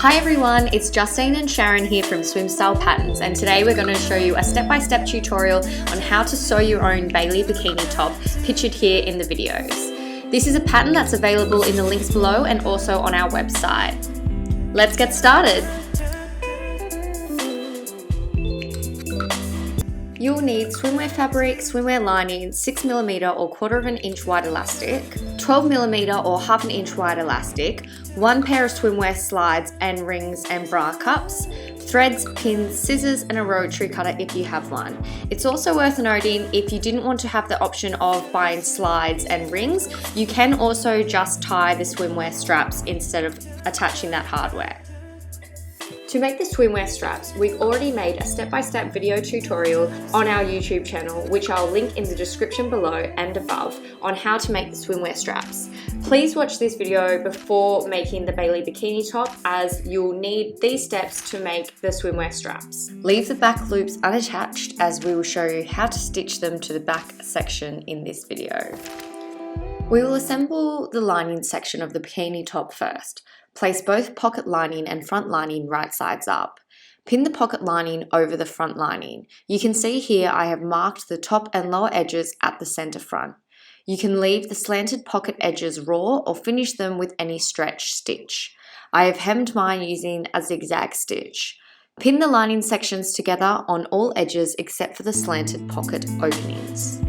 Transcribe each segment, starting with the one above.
Hi everyone, it's Justine and Sharon here from Swim Style Patterns, and today we're going to show you a step-by-step tutorial on how to sew your own Baliee bikini top pictured here in the videos. This is a pattern that's available in the links below and also on our website. Let's get started! You'll need swimwear fabric, swimwear lining, 6mm or 1/4 inch wide elastic, 12mm or 1/2 inch wide elastic, 1 pair of swimwear slides and rings and bra cups, threads, pins, scissors and a rotary cutter if you have one. It's also worth noting, if you didn't want to have the option of buying slides and rings, you can also just tie the swimwear straps instead of attaching that hardware. To make the swimwear straps, we've already made a step-by-step video tutorial on our YouTube channel, which I'll link in the description below and above, on how to make the swimwear straps. Please watch this video before making the Baliee bikini top, as you'll need these steps to make the swimwear straps. Leave the back loops unattached, as we will show you how to stitch them to the back section in this video. We will assemble the lining section of the bikini top first. Place both pocket lining and front lining right sides up. Pin the pocket lining over the front lining. You can see here I have marked the top and lower edges at the center front. You can leave the slanted pocket edges raw or finish them with any stretch stitch. I have hemmed mine using a zigzag stitch. Pin the lining sections together on all edges except for the slanted pocket openings.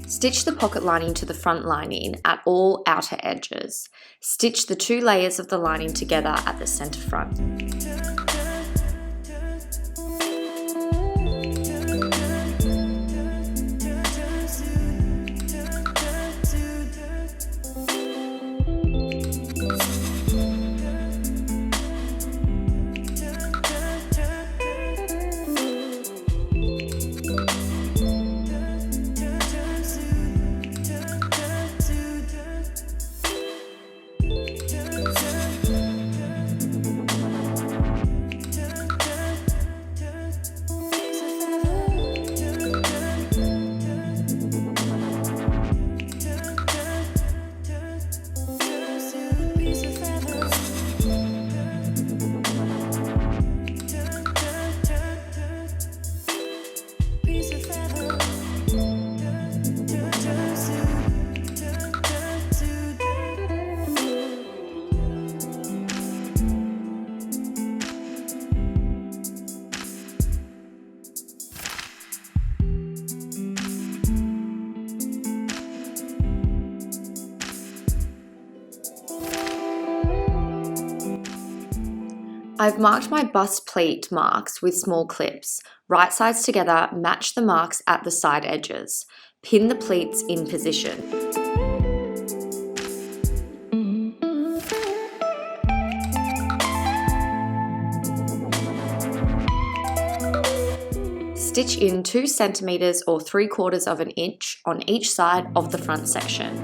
Stitch the pocket lining to the front lining at all outer edges. Stitch the 2 layers of the lining together at the center front. I've marked my bust pleat marks with small clips. Right sides together, match the marks at the side edges. Pin the pleats in position. Stitch in 2 centimeters or 3/4 inch on each side of the front section.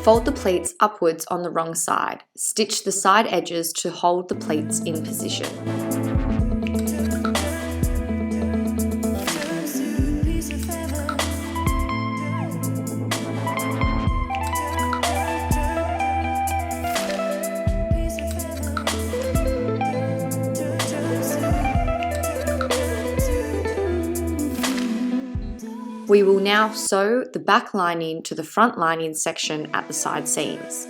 Fold the pleats upwards on the wrong side. Stitch the side edges to hold the pleats in position. We will now sew the back lining to the front lining section at the side seams.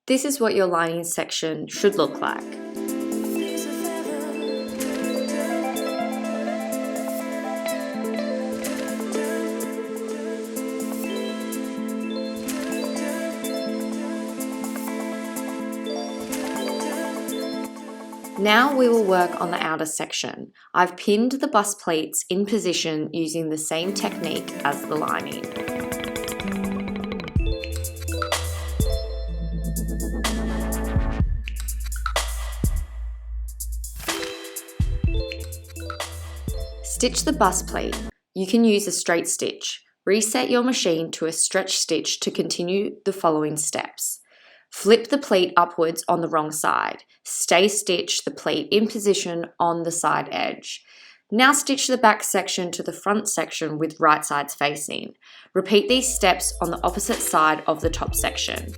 This is what your lining section should look like. Now we will work on the outer section. I've pinned the bust pleats in position using the same technique as the lining. Stitch the bust pleat. You can use a straight stitch. Reset your machine to a stretch stitch to continue the following steps. Flip the pleat upwards on the wrong side. Stay stitch the pleat in position on the side edge. Now stitch the back section to the front section with right sides facing. Repeat these steps on the opposite side of the top section.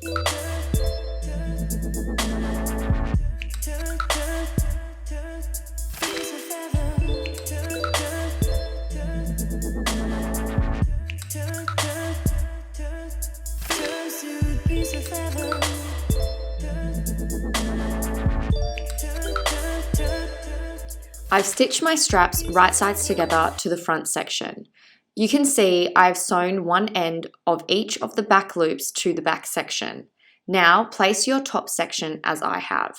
I've stitched my straps right sides together to the front section. You can see I've sewn one end of each of the back loops to the back section. Now place your top section as I have.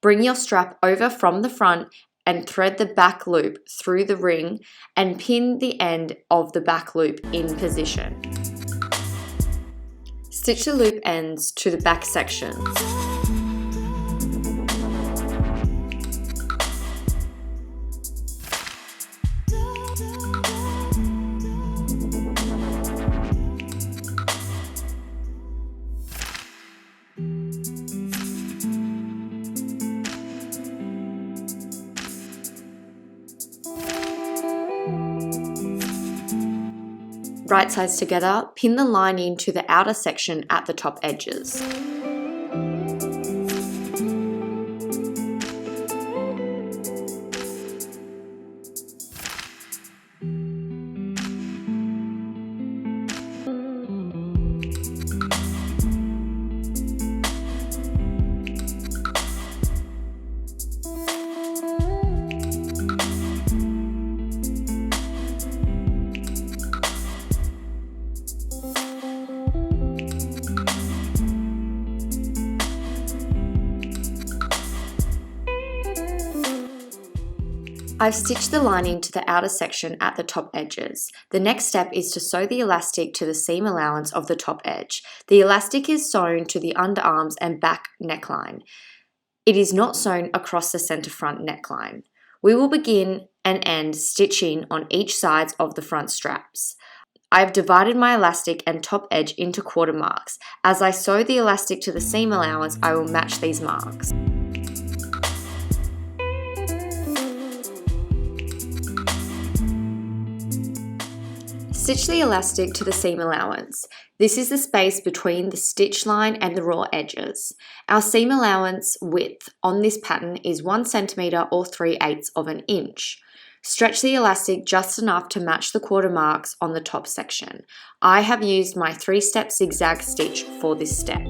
Bring your strap over from the front and thread the back loop through the ring and pin the end of the back loop in position. Stitch the loop ends to the back section. Right sides together, pin the lining to the outer section at the top edges. I've stitched the lining to the outer section at the top edges. The next step is to sew the elastic to the seam allowance of the top edge. The elastic is sewn to the underarms and back neckline. It is not sewn across the centre front neckline. We will begin and end stitching on each sides of the front straps. I have divided my elastic and top edge into quarter marks. As I sew the elastic to the seam allowance, I will match these marks. Stitch the elastic to the seam allowance. This is the space between the stitch line and the raw edges. Our seam allowance width on this pattern is 1 centimetre or 3/8 of an inch. Stretch the elastic just enough to match the quarter marks on the top section. I have used my 3-step zigzag stitch for this step.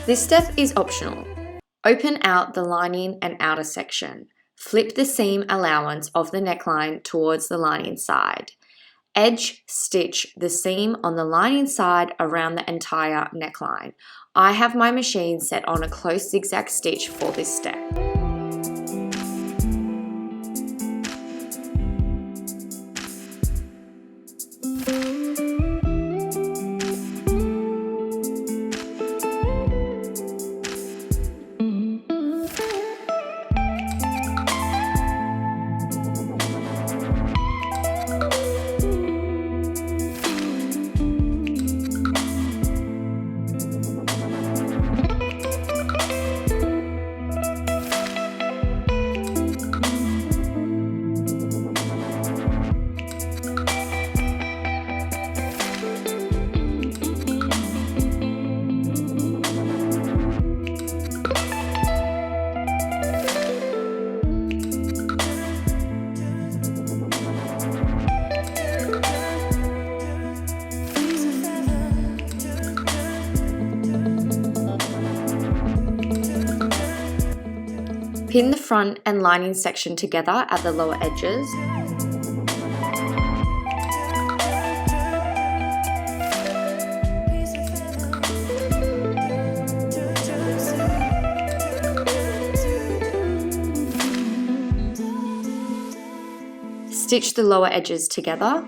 This step is optional. Open out the lining and outer section. Flip the seam allowance of the neckline towards the lining side. Edge stitch the seam on the lining side around the entire neckline. I have my machine set on a close zigzag stitch for this step. Pin the front and lining section together at the lower edges. Stitch the lower edges together.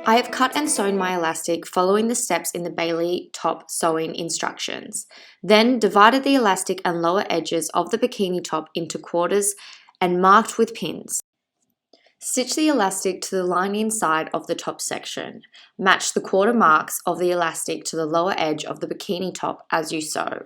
I have cut and sewn my elastic following the steps in the Baliee top sewing instructions. Then divided the elastic and lower edges of the bikini top into quarters and marked with pins. Stitch the elastic to the lining side of the top section. Match the quarter marks of the elastic to the lower edge of the bikini top as you sew.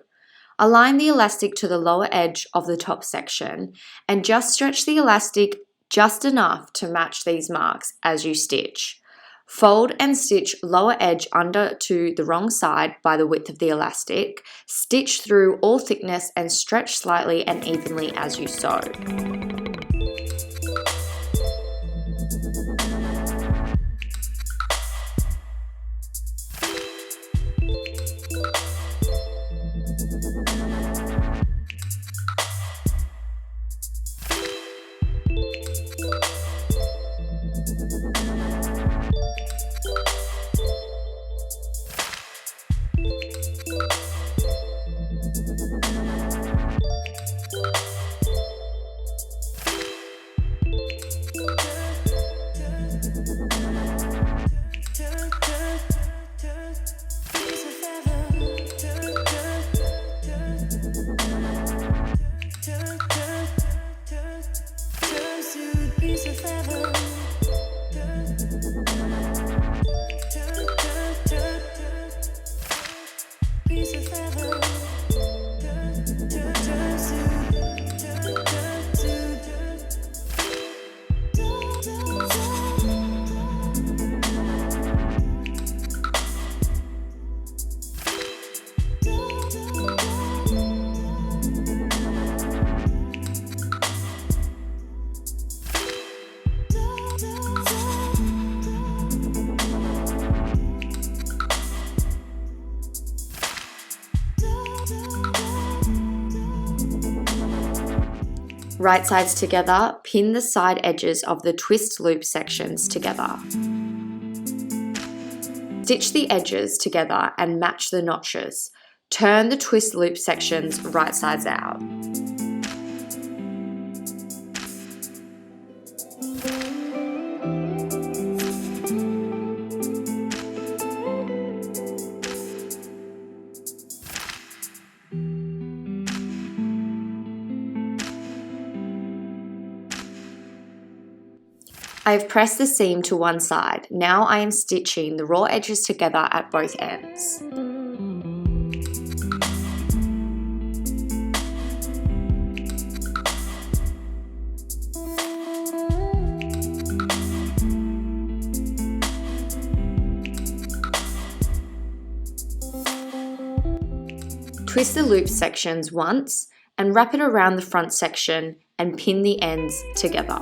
Align the elastic to the lower edge of the top section and just stretch the elastic just enough to match these marks as you stitch. Fold and stitch lower edge under to the wrong side by the width of the elastic. Stitch through all thickness and stretch slightly and evenly as you sew. Right sides together, pin the side edges of the twist loop sections together. Stitch the edges together and match the notches. Turn the twist loop sections right sides out. I have pressed the seam to one side. Now I am stitching the raw edges together at both ends. Twist the loop sections once and wrap it around the front section and pin the ends together.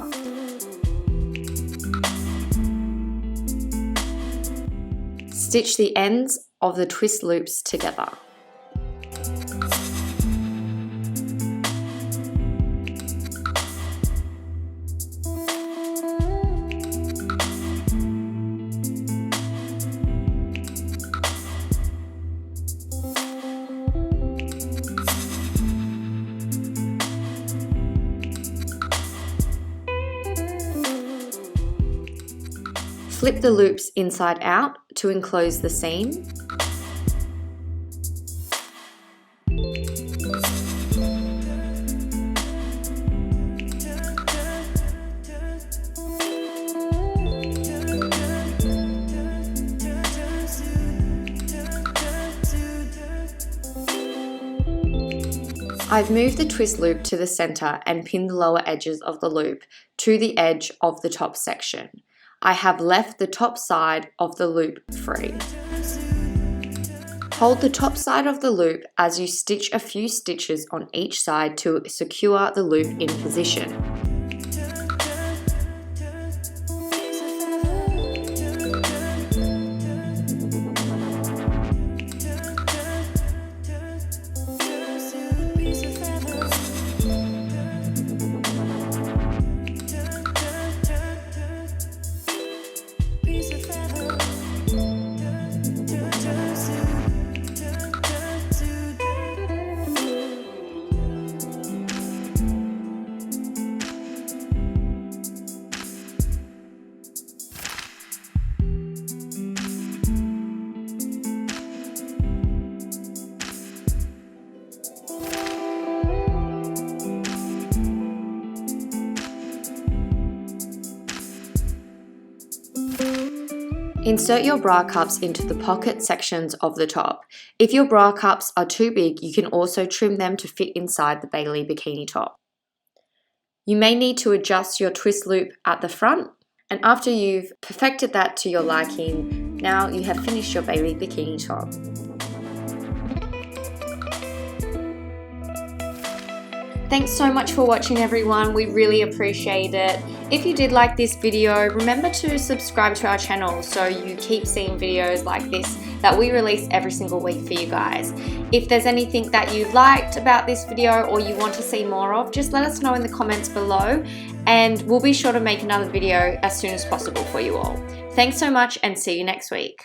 Stitch the ends of the twist loops together. Flip the loops inside out to enclose the seam. I've moved the twist loop to the center and pinned the lower edges of the loop to the edge of the top section. I have left the top side of the loop free. Hold the top side of the loop as you stitch a few stitches on each side to secure the loop in position. Insert your bra cups into the pocket sections of the top. If your bra cups are too big, you can also trim them to fit inside the Baliee bikini top. You may need to adjust your twist loop at the front, and after you've perfected that to your liking, now you have finished your Baliee bikini top. Thanks so much for watching, everyone. We really appreciate it. If you did like this video, remember to subscribe to our channel so you keep seeing videos like this that we release every single week for you guys. If there's anything that you liked about this video or you want to see more of, just let us know in the comments below and we'll be sure to make another video as soon as possible for you all. Thanks so much and see you next week.